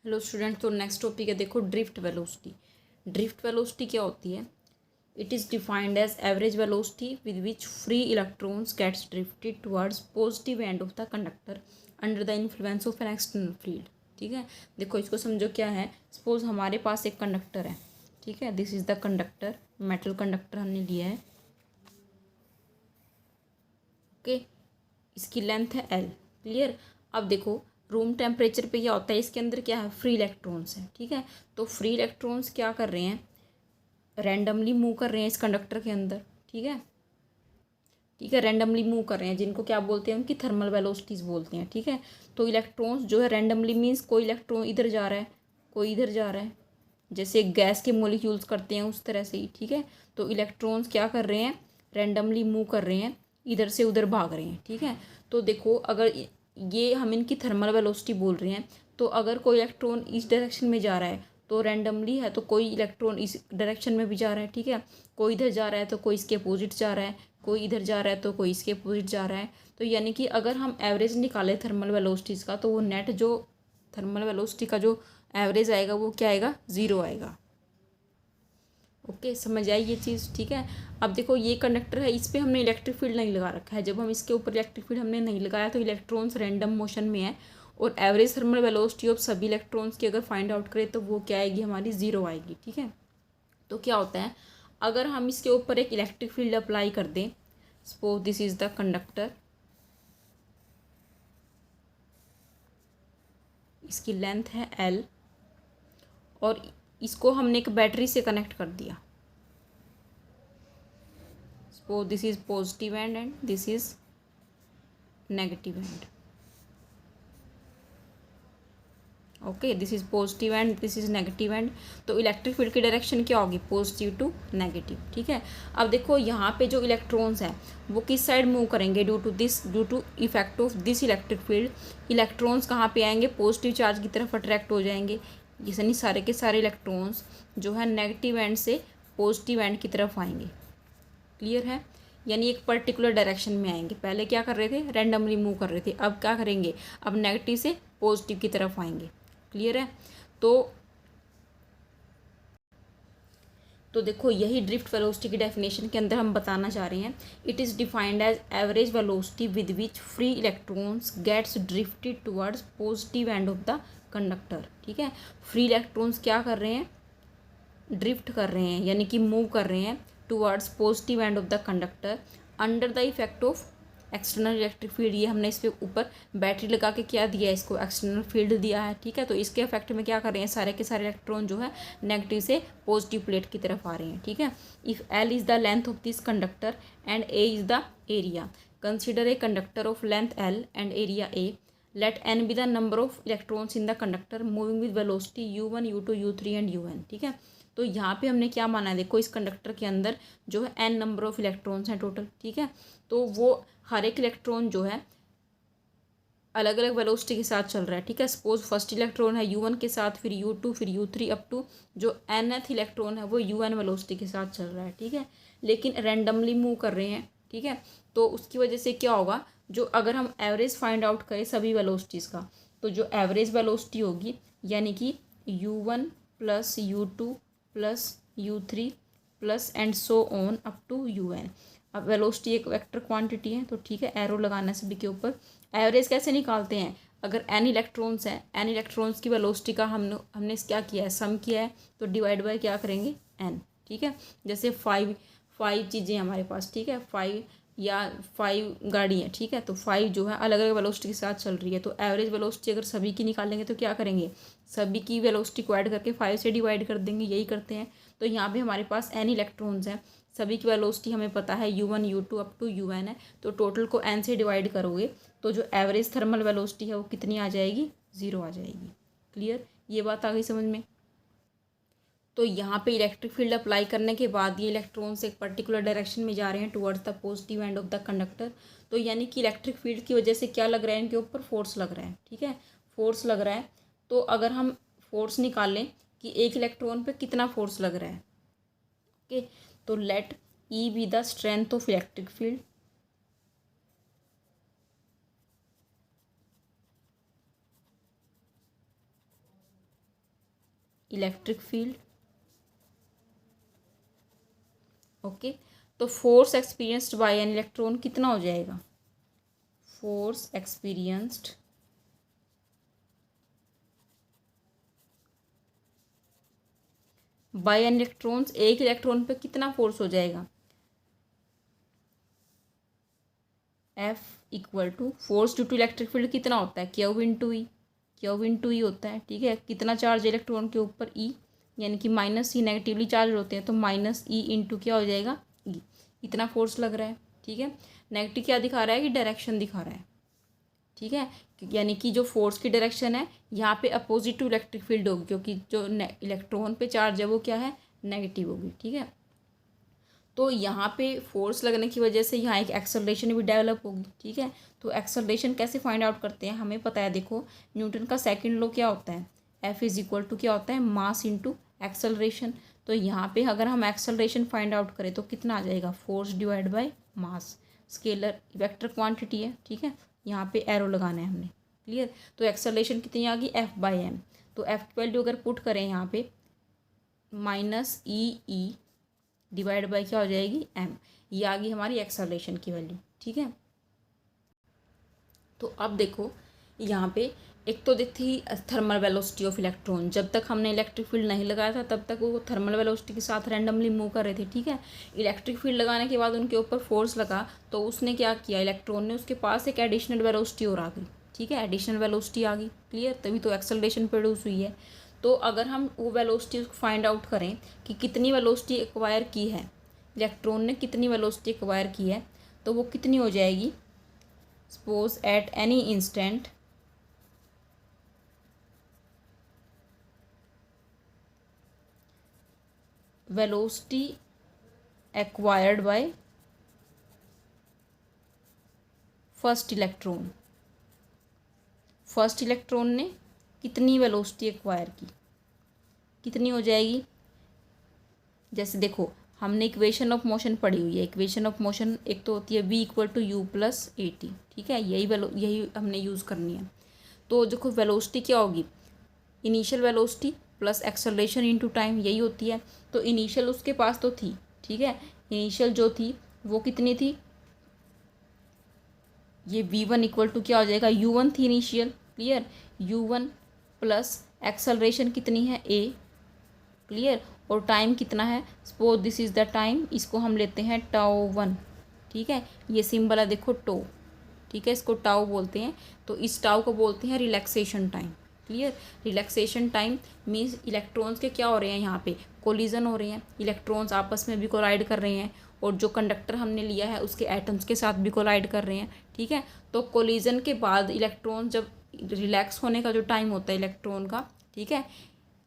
Hello student, तो next topic है, देखो ड्रिफ्ट वेलोसिटी। ड्रिफ्ट वेलोसिटी क्या होती है? It is defined as average velocity with which free electrons gets drifted towards positive end of the conductor under the influence of an external field. ठीक है, देखो इसको समझो क्या है। सपोज हमारे पास एक कंडक्टर है, ठीक है, this is the conductor, metal conductor हमने लिया है। ओके, इसकी लेंथ है एल। क्लियर। अब देखो रूम टेम्परेचर पे क्या होता है, इसके अंदर क्या है, फ्री इलेक्ट्रॉन्स है। ठीक है, तो फ्री इलेक्ट्रॉन्स क्या कर रहे हैं, रैंडमली मूव कर रहे हैं इस कंडक्टर के अंदर। ठीक है, ठीक है, रैंडमली मूव कर रहे हैं, जिनको क्या बोलते हैं, उनकी थर्मल वेलोसिटीज बोलते हैं। ठीक है, तो इलेक्ट्रॉन्स जो है रैंडमली मीन्स कोई इलेक्ट्रॉन इधर जा रहा है, कोई इधर जा रहा है, जैसे गैस के मॉलिक्यूल्स करते हैं उस तरह से ही। ठीक है, तो इलेक्ट्रॉन्स क्या कर रहे हैं, रैंडमली मूव कर रहे हैं, इधर से उधर भाग रहे हैं। ठीक है, तो देखो अगर ये हम इनकी थर्मल वेलोसिटी बोल रहे हैं, तो अगर कोई इलेक्ट्रॉन इस डायरेक्शन में जा रहा है तो रैंडमली है, तो कोई इलेक्ट्रॉन इस डायरेक्शन में भी जा रहा है। ठीक है, कोई इधर जा रहा है तो कोई इसके अपोजिट जा रहा है, कोई इधर जा रहा है तो कोई इसके अपोजिट जा रहा है। तो यानी कि अगर हम एवरेज निकालें थर्मल वेलोसिटीज़ का, तो वो नेट जो थर्मल वेलोसिटी का जो एवरेज आएगा वो क्या आएगा, ज़ीरो आएगा। ओके, समझ आई ये चीज़। ठीक है, अब देखो ये कंडक्टर है, इस पर हमने इलेक्ट्रिक फील्ड नहीं लगा रखा है। जब हम इसके ऊपर इलेक्ट्रिक फील्ड हमने नहीं लगाया तो इलेक्ट्रॉन्स रैंडम मोशन में है, और एवरेज थर्मल वेलोसिटी ऑफ सभी इलेक्ट्रॉन्स की अगर फाइंड आउट करें तो वो क्या आएगी, हमारी ज़ीरो आएगी। ठीक है, तो क्या होता है, अगर हम इसके ऊपर एक इलेक्ट्रिक फील्ड अप्लाई कर दें, suppose this is the conductor, इसकी लेंथ है एल, और इसको हमने एक बैटरी से कनेक्ट कर दिया। Suppose this is positive and this is negative and. Okay, this is positive and this is negative and. तो इलेक्ट्रिक फील्ड की डायरेक्शन क्या होगी, पॉजिटिव टू नेगेटिव। ठीक है, अब देखो यहाँ पे जो इलेक्ट्रॉन्स हैं वो किस साइड मूव करेंगे, due to effect of this electric field electrons कहाँ पे आएंगे, पॉजिटिव चार्ज की तरफ अट्रैक्ट हो जाएंगे। यानी सारे के सारे इलेक्ट्रॉन्स जो है नेगेटिव एंड से पॉजिटिव एंड की तरफ आएंगे। क्लियर है, यानी एक पर्टिकुलर डायरेक्शन में आएंगे। पहले क्या कर रहे थे, रैंडमली मूव कर रहे थे, अब क्या करेंगे, अब नेगेटिव से पॉजिटिव की तरफ आएंगे। क्लियर है, तो देखो यही ड्रिफ्ट वेलोसिटी की डेफिनेशन के अंदर हम बताना चाह रहे हैं। It is defined as average velocity with which free electrons gets drifted towards positive end of the conductor. ठीक है, फ्री इलेक्ट्रॉन्स क्या कर रहे हैं, ड्रिफ्ट कर रहे हैं, यानी कि मूव कर रहे हैं towards positive end of the conductor under the effect of external electric field. ये हमने इस पे ऊपर बैटरी लगा के क्या दिया है, इसको एक्सटर्नल फील्ड दिया है। ठीक है, तो इसके इफेक्ट में क्या कर रहे हैं, सारे के सारे इलेक्ट्रॉन जो है नेगेटिव से पॉजिटिव प्लेट की तरफ आ रहे हैं। ठीक है, if l is the length of this conductor and a is the area, consider a conductor of length l and area a, let n be the number of electrons in the conductor moving with velocity u1 u2 u3 and un। ठीक है, तो यहाँ पे हमने क्या माना है, देखो इस कंडक्टर के अंदर जो है n नंबर ऑफ इलेक्ट्रॉन्स हैं टोटल। ठीक है, तो वो हर एक इलेक्ट्रॉन जो है अलग अलग वेलोसिटी के साथ चल रहा है। ठीक है, सपोज फर्स्ट इलेक्ट्रॉन है u1 के साथ, फिर u2, फिर u3 अप टू जो nth इलेक्ट्रॉन है वो un वेलोसिटी के साथ चल रहा है। ठीक है, लेकिन रैंडमली मूव कर रहे हैं। ठीक है, तो उसकी वजह से क्या होगा, जो अगर हम एवरेज फाइंड आउट करें सभी वेलोसिटीज़ का, तो जो एवरेज वेलोसिटी होगी यानी कि u1 plus u2 plus u3 plus and so on up to un। अब वेलोसिटी एक वेक्टर क्वांटिटी है, तो ठीक है, एरो लगाना सभी के ऊपर। एवरेज कैसे निकालते हैं, अगर एन इलेक्ट्रॉन्स हैं, एन इलेक्ट्रॉन्स की वेलोसिटी का हमने क्या किया है, सम किया है, तो डिवाइड बाय क्या करेंगे, एन। ठीक है, जैसे फाइव चीज़ें हमारे पास, ठीक है, फाइव गाड़ी हैं। ठीक है, तो फाइव जो है अलग अलग वेलोसिटी के साथ चल रही है, तो एवरेज वेलोसिटी अगर सभी की निकालेंगे तो क्या करेंगे, सभी की वेलोसिटी को ऐड करके 5 से डिवाइड कर देंगे, यही करते हैं। तो यहाँ पे हमारे पास एन इलेक्ट्रॉन्स हैं, सभी की वेलोसिटी हमें पता है u1 u2 up to un है, तो टोटल को n से डिवाइड करोगे तो जो एवरेज थर्मल वेलोसिटी है वो कितनी आ जाएगी, ज़ीरो आ जाएगी। क्लियर, ये बात आ गई समझ में। तो यहाँ पे इलेक्ट्रिक फील्ड अप्लाई करने के बाद ये इलेक्ट्रॉन्स एक पर्टिकुलर डायरेक्शन में जा रहे हैं towards the positive end of the conductor. तो यानी कि इलेक्ट्रिक फील्ड की वजह से क्या लग रहा है, इनके ऊपर फोर्स लग रहा है। ठीक है, फोर्स लग रहा है, तो अगर हम फोर्स निकालें कि एक इलेक्ट्रॉन पे कितना फोर्स लग रहा है, ओके, तो let E be the strength of electric field, electric field. Okay, तो force experienced by an electron कितना हो जाएगा? Force experienced by an electrons, एक इलेक्ट्रॉन पे कितना फोर्स हो जाएगा? F equal to force due to electric field कितना होता है? Q into E, q into E होता है। ठीक है, कितना चार्ज इलेक्ट्रॉन के ऊपर? ई, यानी कि माइनस ई, नेगेटिवली चार्ज होते हैं तो माइनस ई इंटू क्या हो जाएगा? ई। इतना फोर्स लग रहा है। ठीक है, नेगेटिव क्या दिखा रहा है कि डायरेक्शन दिखा रहा है। ठीक है, यानी कि जो फोर्स की डायरेक्शन है यहाँ पे अपोजिट टू इलेक्ट्रिक फील्ड होगी, क्योंकि जो इलेक्ट्रॉन पे चार्ज है वो क्या है? नेगेटिव होगी। ठीक है, तो यहाँ पे फोर्स लगने की वजह से यहाँ एक एक्सेलरेशन भी डेवलप होगी। ठीक है, तो एक्सेलरेशन कैसे फाइंड आउट करते हैं? हमें पता है, देखो न्यूटन का सेकंड लॉ क्या होता है? F इज इक्वल टू क्या होता है? Mass into acceleration. तो यहाँ पे अगर हम एक्सेलरेशन फाइंड आउट करें तो कितना आ जाएगा? Force divide by mass. Scalar vector quantity है। ठीक है, यहाँ पे एरो लगाना है हमने। क्लियर? तो एक्सेलरेशन कितनी आ गई? F/m। तो F की वैल्यू अगर पुट करें यहाँ पे माइनस ई डिवाइड बाय क्या हो जाएगी? m। ये आ गई हमारी एक्सेलरेशन की वैल्यू। ठीक है, तो अब देखो यहाँ पे एक तो थी थर्मल वेलोसिटी ऑफ इलेक्ट्रॉन। जब तक हमने इलेक्ट्रिक फील्ड नहीं लगाया था तब तक वो थर्मल वेलोसिटी के साथ रैंडमली मूव कर रहे थे। ठीक है, इलेक्ट्रिक फील्ड लगाने के बाद उनके ऊपर फोर्स लगा तो उसने क्या किया? इलेक्ट्रॉन ने, उसके पास एक एडिशनल वेलोसिटी और आ गई। ठीक है, एडिशनल वेलोसिटी आ गई। क्लियर? तभी तो एक्सेलरेशन प्रोड्यूस हुई है। तो अगर हम वो वेलोसिटी फाइंड आउट करें कि कितनी वेलोसिटी एक्वायर की है इलेक्ट्रॉन ने, कितनी वेलोसिटी एक्वायर की है, तो वो कितनी हो जाएगी? Suppose at any instant velocity acquired by first electron. First electron ने कितनी वेलोसिटी एक्वायर की, कितनी हो जाएगी? जैसे देखो हमने इक्वेशन ऑफ मोशन पढ़ी हुई है। इक्वेशन ऑफ मोशन एक तो होती है v equal to u plus a t. ठीक है, यही हमने यूज़ करनी है। तो देखो वेलोसिटी क्या होगी? Initial velocity plus acceleration into time, यही होती है। तो इनिशियल उसके पास तो थी। ठीक है, इनिशियल जो थी वो कितनी थी? ये v1 इक्वल टू क्या हो जाएगा? u1 थी initial. Clear? u1 plus acceleration कितनी है? a। क्लियर? और टाइम कितना है? Suppose this is the time, इसको हम लेते हैं τ1। ठीक है, ये सिंबल है देखो टो। ठीक है, इसको टाउ बोलते हैं। तो इस टाउ को बोलते हैं relaxation time. Clear? Relaxation time means electrons के क्या हो रहे हैं? यहाँ पे कोलिजन हो रहे हैं, इलेक्ट्रॉन्स आपस में भी कोलाइड कर रहे हैं, और जो कंडक्टर हमने लिया है उसके एटम्स के साथ भी कोलाइड कर रहे हैं। ठीक है, तो कोलिजन के बाद इलेक्ट्रॉन जब रिलैक्स होने का जो टाइम होता है इलेक्ट्रॉन का, ठीक है,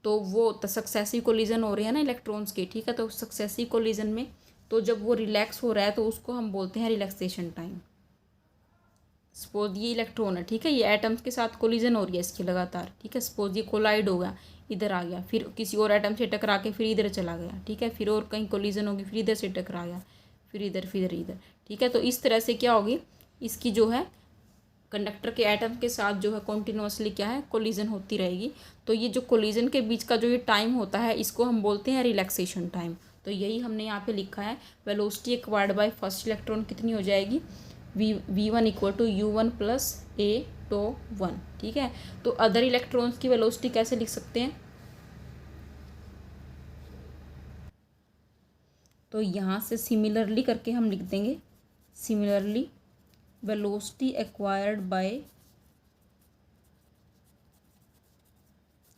तो वो तो सक्सेसिव कोलिजन हो रहे हैं ना इलेक्ट्रॉन्स के। ठीक है, तो सक्सेसिव कोलिजन में तो जब वो रिलैक्स हो रहा है तो उसको हम बोलते हैं रिलैक्सेशन टाइम। सपोज ये इलेक्ट्रॉन है। ठीक है, ये एटम्स के साथ कोलिजन हो रही है इसकी लगातार। ठीक है, सपोज ये कोलाइड हो गया, इधर आ गया, फिर किसी और एटम से टकरा के फिर इधर चला गया। ठीक है, फिर और कहीं कोलिजन होगी, फिर इधर से टकरा गया, फिर इधर, फिर इधर। ठीक है, तो इस तरह से क्या होगी? इसकी जो है कंडक्टर के एटम के साथ जो है कॉन्टिन्यूसली क्या है? कोलिजन होती रहेगी। तो ये जो कोलिजन के बीच का जो ये टाइम होता है इसको हम बोलते हैं रिलैक्सेशन टाइम। तो यही हमने यहाँ पे लिखा है। Velocity acquired by first electron कितनी हो जाएगी? v1 equal to u1 plus a tau 1। ठीक है, तो अदर इलेक्ट्रॉन्स की वेलोसिटी कैसे लिख सकते हैं? तो यहाँ से सिमिलरली करके हम लिख देंगे, similarly velocity acquired by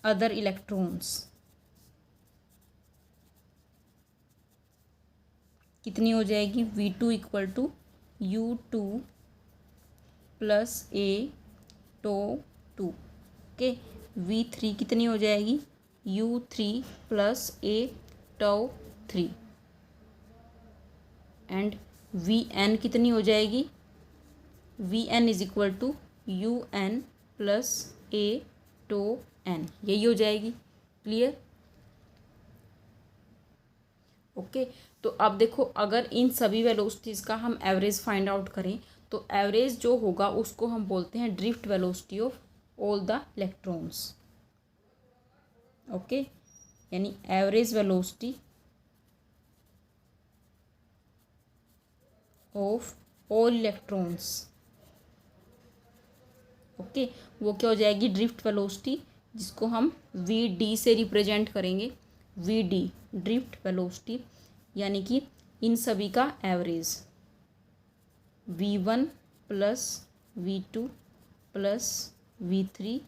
other electrons कितनी हो जाएगी? v2 equal to u2 plus a tau 2। Okay, v3 कितनी हो जाएगी? u3 plus a tau 3। And vn कितनी हो जाएगी? vn is equal to un plus a tau n, यही हो जाएगी। क्लियर? ओके, तो अब देखो अगर इन सभी वेलोसिटीज़ का हम एवरेज फाइंड आउट करें तो एवरेज जो होगा उसको हम बोलते हैं drift velocity of all the electrons. Okay, यानी average velocity of all electrons. Okay, वो क्या हो जाएगी, ड्रिफ्ट वेलोसिटी, जिसको हम वी डी से रिप्रेजेंट करेंगे। वी डी ड्रिफ्ट वेलोसिटी, यानी कि इन सभी का average V1 plus V2 plus V3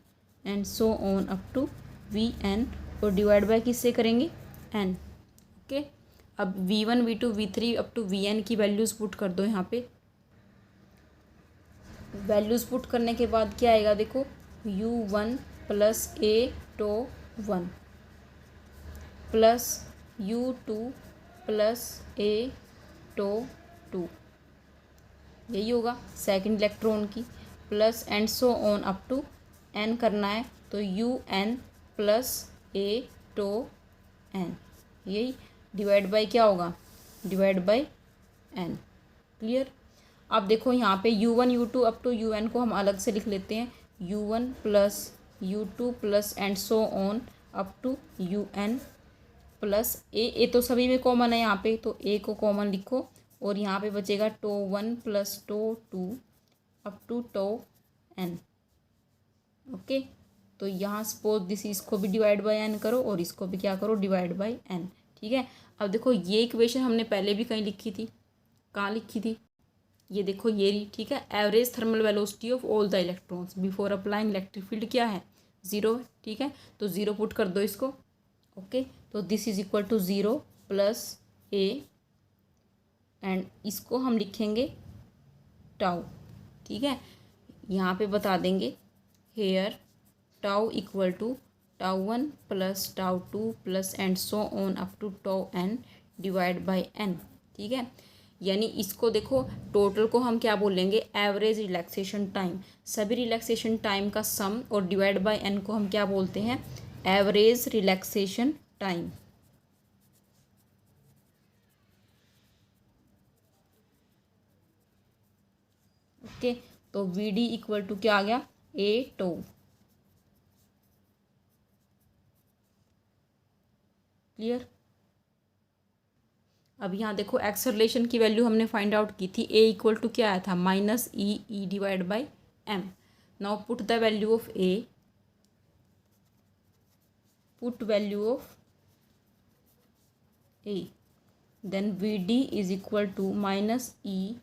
and so on up to Vn, और डिवाइड बाय किससे करेंगे, n। ओके, अब V1 V2 V3 up to Vn की वैल्यूज़ पुट कर दो यहाँ पे। वैल्यूज़ पुट करने के बाद क्या आएगा, देखो U1 plus A tau 1 plus U2 plus A tau 2, यही होगा सेकंड इलेक्ट्रॉन की, plus and so on up to n करना है तो UN plus A tau n, यही डिवाइड बाय क्या होगा, डिवाइड बाय n। क्लियर। अब देखो यहाँ पे U1 U2 up to UN को हम अलग से लिख लेते हैं, U1 plus U2 plus and so on up to UN plus a तो सभी में कॉमन है यहाँ पे, तो A को कॉमन लिखो, और यहाँ पे बचेगा tau 1 plus tau 2 up to tau n। Okay, तो यहाँ सपोज दिस, इसको भी डिवाइड बाय n करो और इसको भी क्या करो, डिवाइड बाय n। ठीक है, अब देखो ये इक्वेशन हमने पहले भी कहीं लिखी थी, कहाँ लिखी थी, ये देखो ये रही। ठीक है, average thermal velocity of all the electrons before applying electric field क्या है, 0। ठीक है, तो 0 पुट कर दो इसको। ओके, तो this is equal to 0 plus A, and इसको हम लिखेंगे टाउ। ठीक है, यहाँ पे बता देंगे here tau equal to tau 1 plus tau 2 plus and so on up to tau n divide by n। ठीक है, यानी इसको देखो टोटल को हम क्या बोलेंगे, एवरेज रिलैक्सेशन टाइम, सभी रिलैक्सेशन टाइम का सम, और डिवाइड बाय n को हम क्या बोलते हैं, एवरेज रिलैक्सेशन टाइम। ओके, तो वी डी इक्वल टू क्या आ गया, A टो। क्लियर। अब यहाँ देखो एक्सेलरेशन की वैल्यू हमने फाइंड आउट की थी, A इक्वल टू क्या आया था, minus e divide by m। Now put the value of A, put value of A, then v d is equal to minus e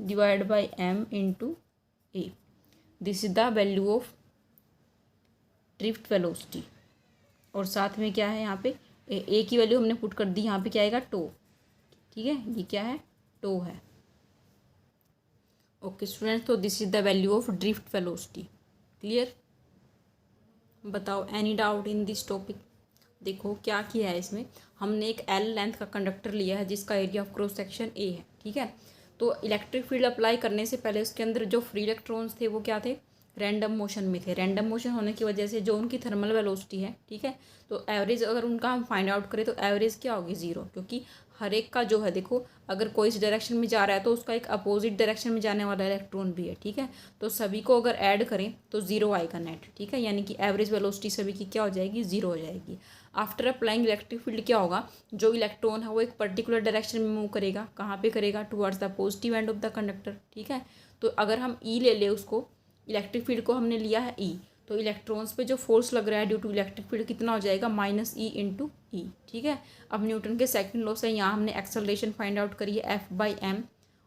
divide by m into A। This is the value of drift velocity, और साथ में क्या है यहाँ पे ए की value हमने put कर दी, यहाँ पे क्या आएगा, टो। ठीक है, ये क्या है, टो है। ओके स्टूडेंट्स, तो this is the value of drift velocity. Clear. बताओ any doubt in this topic. देखो क्या किया है इसमें, हमने एक L लेंथ का कंडक्टर लिया है जिसका area of cross section A है। ठीक है, तो इलेक्ट्रिक फील्ड अप्लाई करने से पहले उसके अंदर जो फ्री इलेक्ट्रॉन्स थे वो क्या थे, रैंडम मोशन में थे। रैंडम मोशन होने की वजह से जो उनकी थर्मल वेलोसिटी है, ठीक है, तो एवरेज अगर उनका हम फाइंड आउट करें तो एवरेज क्या होगी, 0, क्योंकि हर एक का जो है देखो, अगर कोई इस डायरेक्शन में जा रहा है तो उसका एक अपोजिट डायरेक्शन में जाने वाला इलेक्ट्रॉन भी है। ठीक है, तो सभी को अगर ऐड करें तो 0 आएगा नेट। ठीक है, यानी कि एवरेज वेलोसिटी सभी की क्या हो जाएगी, 0 हो जाएगी। आफ्टर अप्लाइंग इलेक्ट्रिक फील्ड क्या होगा, जो इलेक्ट्रॉन है वो एक पर्टिकुलर डायरेक्शन में मूव करेगा, कहाँ पे करेगा, towards the positive end of the conductor. ठीक है, तो अगर हम ई ले ले, उसको इलेक्ट्रिक फील्ड को हमने लिया है ई, तो इलेक्ट्रॉन्स पे जो फोर्स लग रहा है ड्यू टू इलेक्ट्रिक फील्ड कितना हो जाएगा, माइनस ई इंटू ई। ठीक है, अब न्यूटन के सेकंड लॉ से यहाँ हमने एक्सेलरेशन फाइंड आउट करी है F बाई एम,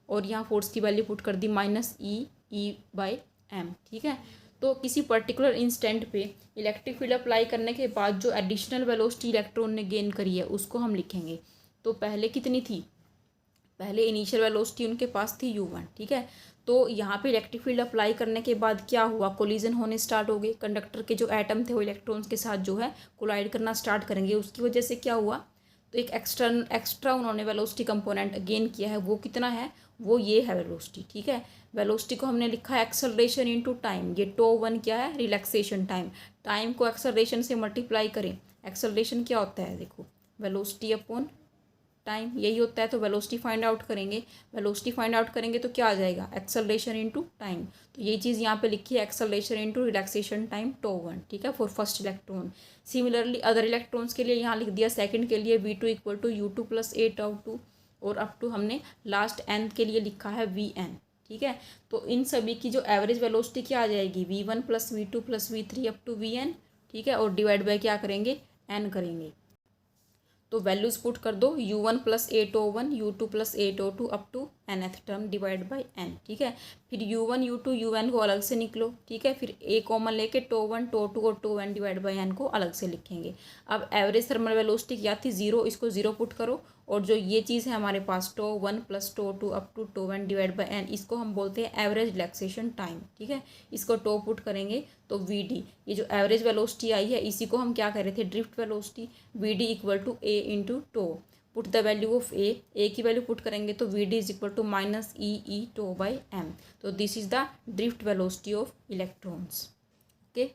और यहाँ फोर्स की वैल्यू पुट कर दी माइनस ई बाई एम। ठीक है, तो किसी पर्टिकुलर इंस्टेंट पे इलेक्ट्रिक फील्ड अप्लाई करने के बाद जो एडिशनल वेलोसिटी इलेक्ट्रॉन ने गेन करी है उसको हम लिखेंगे। तो पहले कितनी थी, पहले इनिशियल वेलोसिटी उनके पास थी u1। ठीक है, तो यहाँ पे इलेक्ट्रिक फील्ड अप्लाई करने के बाद क्या हुआ, कोलिजन होने स्टार्ट हो गए, कंडक्टर के जो एटम थे वो इलेक्ट्रॉन्स के साथ जो है कोलाइड करना स्टार्ट करेंगे। उसकी वजह से क्या हुआ, तो एक एक्स्ट्रा उन्होंने वेलोसिटी कंपोनेंट गेन किया है, वो कितना है, वो ये है वेलोसिटी। ठीक है, वेलोसिटी को हमने लिखा है एक्सेलरेशन इनटू टाइम। ये टो 1 क्या है, रिलैक्सेशन टाइम। टाइम को एक्सेलरेशन से मल्टीप्लाई करें, एक्सेलरेशन क्या होता है, देखो वेलोसिटी अपॉन टाइम, यही होता है। तो वेलोसिटी फाइंड आउट करेंगे, वेलोसिटी फाइंड आउट करेंगे तो क्या आ जाएगा, एक्सेलरेशन इनटू टाइम। तो ये चीज़ यहाँ पे लिखी है, एक्सेलरेशन इनटू रिलैक्सेशन टाइम τ1, ठीक है, for first electron. Similarly other electrons के लिए यहाँ लिख दिया सेकंड के लिए v2 equal to u2 plus a τ2, और अप टू हमने लास्ट n के लिए लिखा है vn, ठीक है। तो इन सभी की जो एवरेज वेलोसिटी क्या आ जाएगी, v1 plus v2 plus v3 up to vn, ठीक है, और डिवाइड बाय क्या करेंगे, n करेंगे। तो वैल्यूज पुट कर दो, u1 plus a τ1, u2 plus a τ2 up to nth term divide by n, ठीक है। फिर u1 u2 un को अलग से निकलो, ठीक है, फिर a कॉमन लेके τ1 τ2 और τn डिवाइड बाय n को अलग से लिखेंगे। अब एवरेज थर्मल वेलोसिटी क्या थी, 0, इसको 0 पुट करो, और जो ये चीज़ है हमारे पास τ1 plus τ2 up to τn divide by n, इसको हम बोलते हैं एवरेज रिलैक्सेशन टाइम, ठीक है। इसको टो पुट करेंगे तो vd, ये जो एवरेज वेलोसिटी आई है इसी को हम क्या कह रहे थे, drift velocity. vd equal to a into tau, put the value of a की वैल्यू पुट करेंगे तो vd is equal to minus e tau by m। तो this is the drift velocity of electrons, okay.